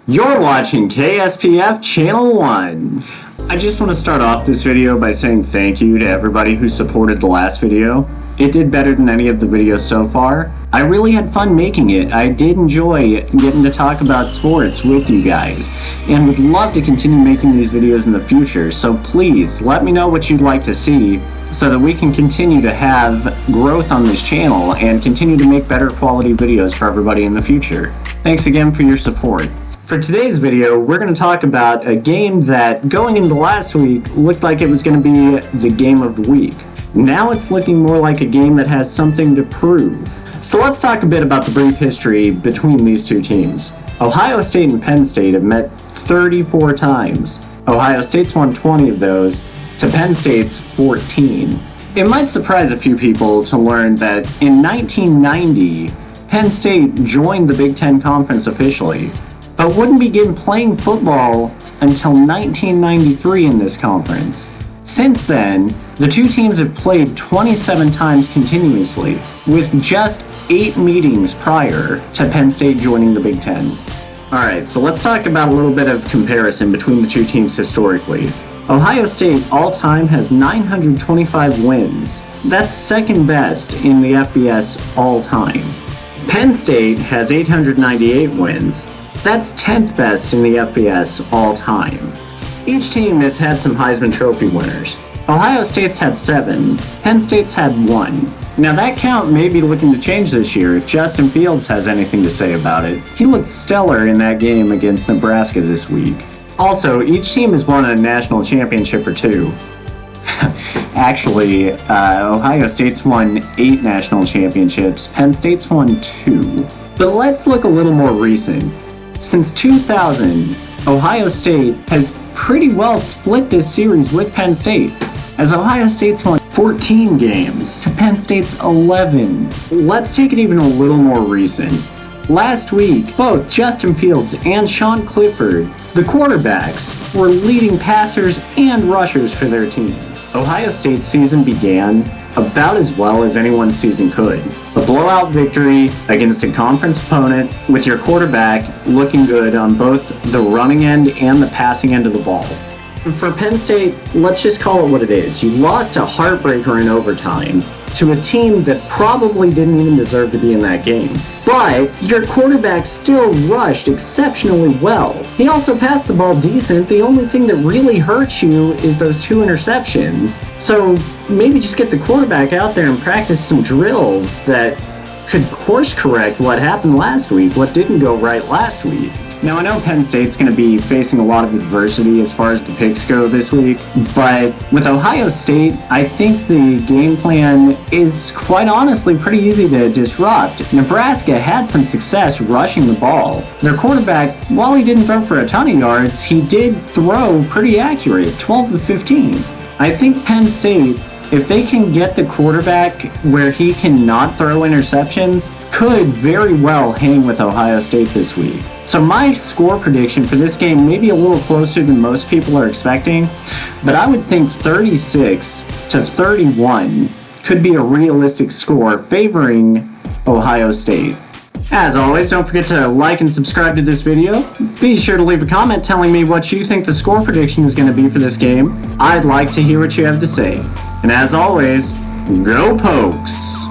You're watching KSPF Channel 1. I just want to start off this video by saying thank you to everybody who supported the last video. It did better than any of the videos so far. I really had fun making it. I did enjoy getting to talk about sports with you guys, and would love to continue making these videos in the future, so please let me know what you'd like to see so that we can continue to have growth on this channel and continue to make better quality videos for everybody in the future. Thanks again for your support. For today's video, we're going to talk about a game that, going into last week, looked like it was going to be the game of the week. Now it's looking more like a game that has something to prove. So let's talk a bit about the brief history between these two teams. Ohio State and Penn State have met 34 times. Ohio State's won 20 of those, to Penn State's 14. It might surprise a few people to learn that in 1990, Penn State joined the Big Ten Conference officially, but wouldn't begin playing football until 1993 in this conference. Since then, the two teams have played 27 times continuously, with just 8 meetings prior to Penn State joining the Big Ten. Alright, so let's talk about a little bit of comparison between the two teams historically. Ohio State all-time has 925 wins. That's second best in the FBS all-time. Penn State has 898 wins. That's 10th best in the FBS all-time. Each team has had some Heisman Trophy winners. Ohio State's had 7, Penn State's had 1. Now that count may be looking to change this year if Justin Fields has anything to say about it. He looked stellar in that game against Nebraska this week. Also, each team has won a national championship or 2. Actually, Ohio State's won 8 national championships, Penn State's won 2. But let's look a little more recent. Since 2000, Ohio State has pretty well split this series with Penn State, as Ohio State's won 14 games to Penn State's 11. Let's take it even a little more recent. Last week, both Justin Fields and Sean Clifford, the quarterbacks, were leading passers and rushers for their team. Ohio State's season began about as well as anyone's season could. A blowout victory against a conference opponent with your quarterback looking good on both the running end and the passing end of the ball. For Penn State, let's just call it what it is. You lost a heartbreaker in overtime to a team that probably didn't even deserve to be in that game. But your quarterback still rushed exceptionally well. He also passed the ball decent. The only thing that really hurts you is those 2 interceptions. So maybe just get the quarterback out there and practice some drills that could course correct what happened last week, what didn't go right last week. Now, I know Penn State's going to be facing a lot of adversity as far as the picks go this week, but with Ohio State, I think the game plan is quite honestly pretty easy to disrupt. Nebraska had some success rushing the ball. Their quarterback, while he didn't throw for a ton of yards, he did throw pretty accurate, 12 of 15. I think Penn State, if they can get the quarterback where he cannot throw interceptions, could very well hang with Ohio State this week. So my score prediction for this game may be a little closer than most people are expecting, but I would think 36-31 could be a realistic score favoring Ohio State. As always, don't forget to like and subscribe to this video. Be sure to leave a comment telling me what you think the score prediction is going to be for this game. I'd like to hear what you have to say. And as always, go Pokes!